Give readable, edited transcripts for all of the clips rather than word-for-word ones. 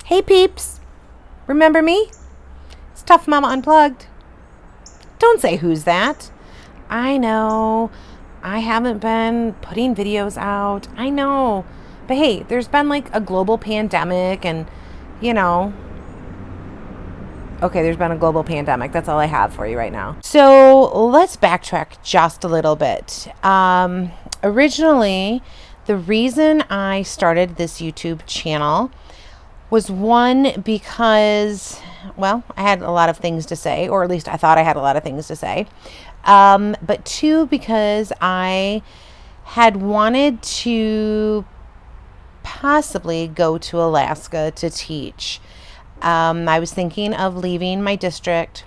Hey peeps, remember me? It's Tough Mama Unplugged. Don't say who's that. I know, I haven't been putting videos out. I know. But hey, there's been like a global pandemic and, you know, okay, there's been a global pandemic. That's all I have for you right now. So let's backtrack just a little bit. Originally, the reason I started this YouTube channel was one because, well, I had a lot of things to say, or at least I thought I had a lot of things to say. But two, because I had wanted to possibly go to Alaska to teach. I was thinking of leaving my district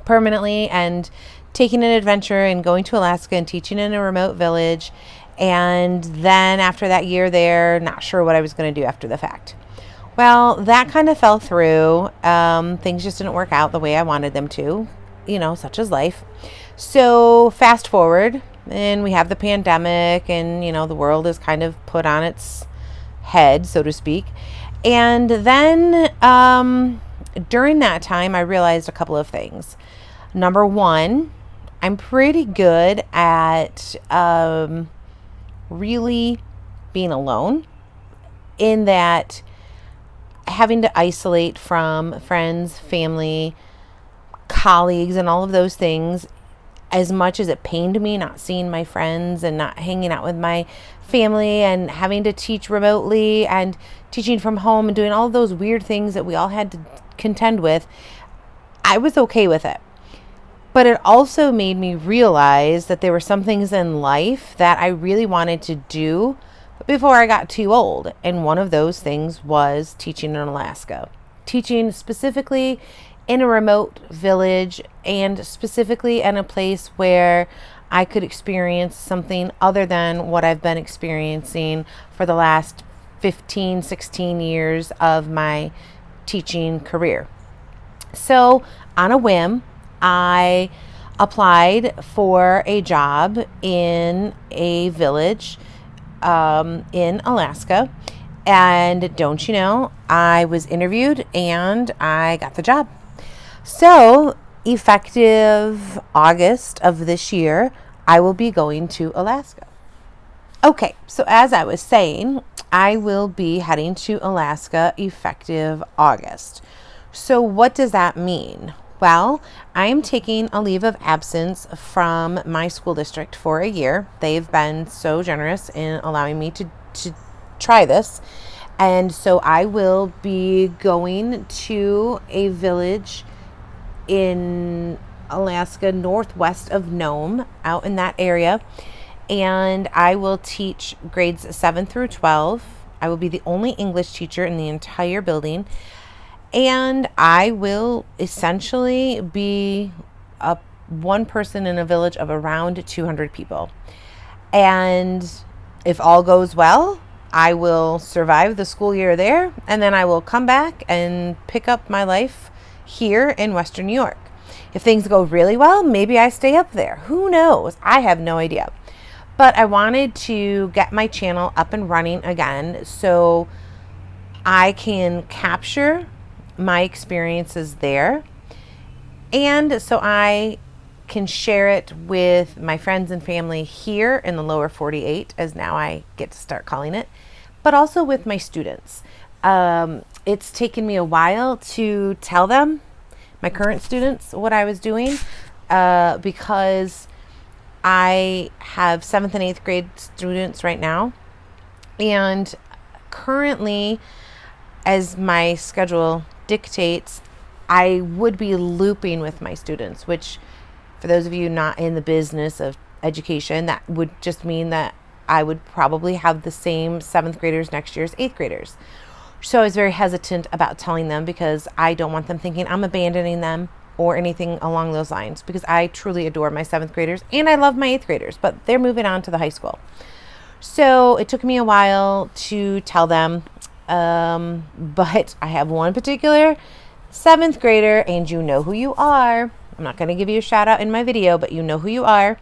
permanently and taking an adventure and going to Alaska and teaching in a remote village. And then after that year there, not sure what I was going to do after the fact. Well, that kind of fell through. Things just didn't work out the way I wanted them to, such as life. So fast forward, and we have the pandemic, and, the world is kind of put on its head, so to speak. And then during that time, I realized a couple of things. Number one, I'm pretty good at really being alone, in that having to isolate from friends, family, colleagues, and all of those things, as much as it pained me not seeing my friends and not hanging out with my family and having to teach remotely and teaching from home and doing all of those weird things that we all had to contend with, I was okay with it. But it also made me realize that there were some things in life that I really wanted to do before I got too old. And one of those things was teaching in Alaska. Teaching specifically in a remote village, and specifically in a place where I could experience something other than what I've been experiencing for the last 15, 16 years of my teaching career. So on a whim, I applied for a job in a village in Alaska. And don't you know, I was interviewed and I got the job. So effective August of this year, I will be going to Alaska. Okay, so as I was saying, I will be heading to Alaska effective August. So what does that mean? Well, I am taking a leave of absence from my school district for a year. They've been so generous in allowing me to try this. And so I will be going to a village in Alaska, northwest of Nome, out in that area. And I will teach grades 7 through 12. I will be the only English teacher in the entire building. And I will essentially be one person in a village of around 200 people. And if all goes well, I will survive the school year there, and then I will come back and pick up my life here in Western New York. If things go really well, maybe I stay up there. Who knows? I have no idea. But I wanted to get my channel up and running again so I can capture my experiences there, and so I can share it with my friends and family here in the lower 48, as now I get to start calling it, but also with my students. It's taken me a while to tell them, my current students, what I was doing, because I have 7th and 8th grade students right now, and currently, as my schedule dictates, I would be looping with my students, which for those of you not in the business of education, that would just mean that I would probably have the same 7th graders next year as 8th graders. So I was very hesitant about telling them because I don't want them thinking I'm abandoning them or anything along those lines, because I truly adore my 7th graders and I love my 8th graders, but they're moving on to the high school. So it took me a while to tell them. But I have one particular 7th grader, and you know who you are. I'm not going to give you a shout out in my video, but you know who you are.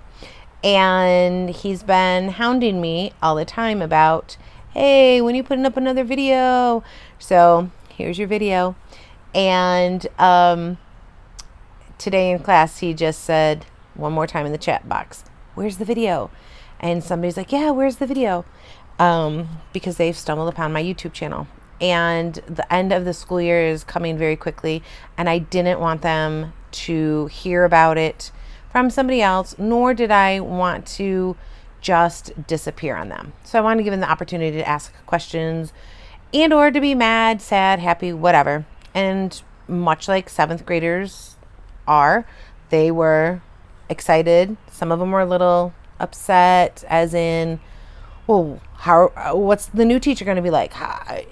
And he's been hounding me all the time about, hey, when are you putting up another video? So here's your video. And today in class, he just said one more time in the chat box, where's the video? And somebody's like, yeah, where's the video? Because they've stumbled upon my YouTube channel. And the end of the school year is coming very quickly, and I didn't want them to hear about it from somebody else, nor did I want to just disappear on them. So I wanted to give them the opportunity to ask questions and or to be mad, sad, happy, whatever. And much like 7th graders are, they were excited. Some of them were a little upset, as in, well, what's the new teacher going to be like?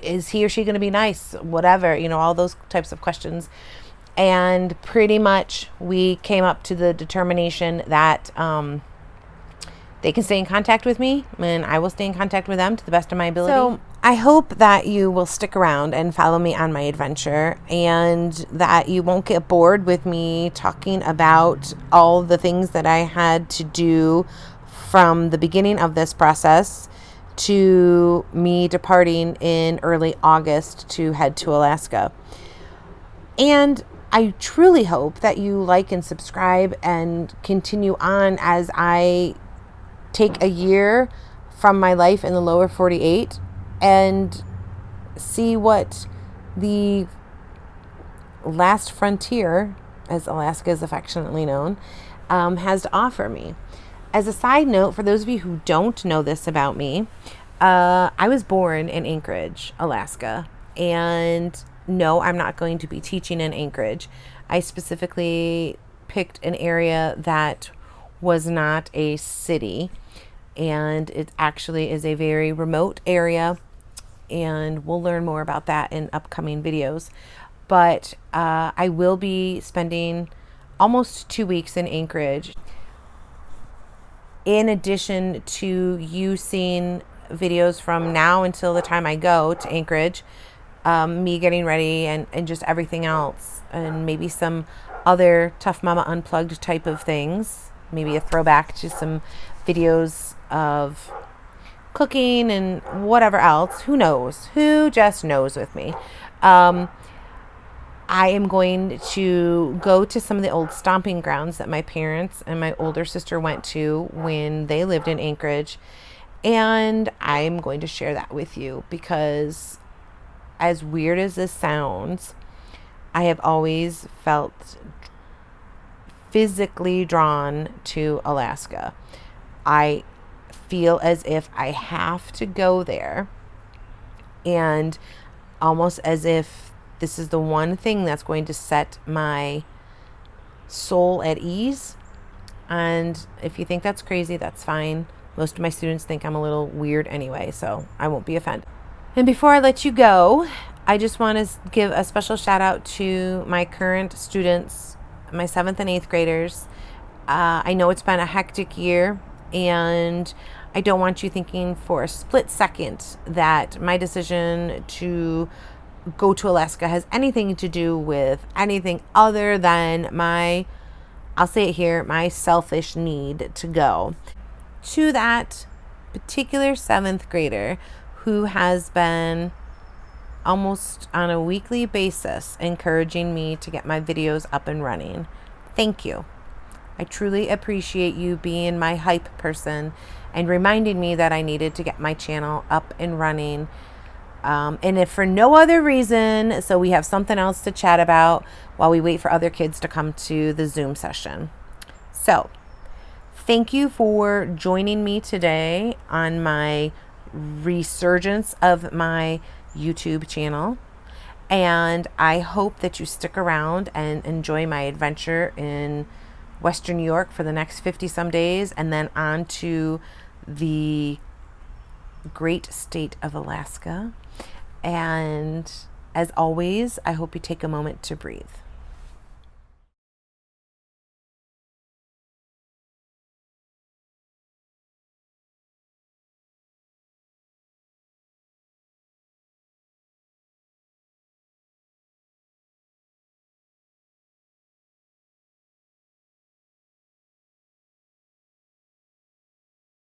Is he or she going to be nice? Whatever, all those types of questions. And pretty much we came up to the determination that they can stay in contact with me, and I will stay in contact with them to the best of my ability. So I hope that you will stick around and follow me on my adventure, and that you won't get bored with me talking about all the things that I had to do from the beginning of this process to me departing in early August to head to Alaska. And I truly hope that you like and subscribe and continue on as I take a year from my life in the lower 48 and see what the last frontier, as Alaska is affectionately known, has to offer me. As a side note, for those of you who don't know this about me, I was born in Anchorage, Alaska. And no, I'm not going to be teaching in Anchorage. I specifically picked an area that was not a city. And it actually is a very remote area. And we'll learn more about that in upcoming videos. But I will be spending almost 2 weeks in Anchorage. In addition to you seeing videos from now until the time I go to Anchorage, me getting ready and just everything else, and maybe some other Tough Mama Unplugged type of things, maybe a throwback to some videos of cooking and whatever else. Who knows? Who just knows with me? I am going to go to some of the old stomping grounds that my parents and my older sister went to when they lived in Anchorage. And I'm going to share that with you because, as weird as this sounds, I have always felt physically drawn to Alaska. I feel as if I have to go there, and almost as if this is the one thing that's going to set my soul at ease. And if you think that's crazy, that's fine. Most of my students think I'm a little weird anyway, so I won't be offended. And before I let you go, I just want to give a special shout out to my current students, my 7th and 8th graders. I know it's been a hectic year, and I don't want you thinking for a split second that my decision to go to Alaska has anything to do with anything other than I'll say it here, my selfish need to go. To that particular 7th grader who has been almost on a weekly basis encouraging me to get my videos up and running, thank you. I truly appreciate you being my hype person and reminding me that I needed to get my channel up and running. And if for no other reason, so we have something else to chat about while we wait for other kids to come to the Zoom session. So thank you for joining me today on my resurgence of my YouTube channel. And I hope that you stick around and enjoy my adventure in Western New York for the next 50 some days, and then on to the great state of Alaska. And as always, I hope you take a moment to breathe.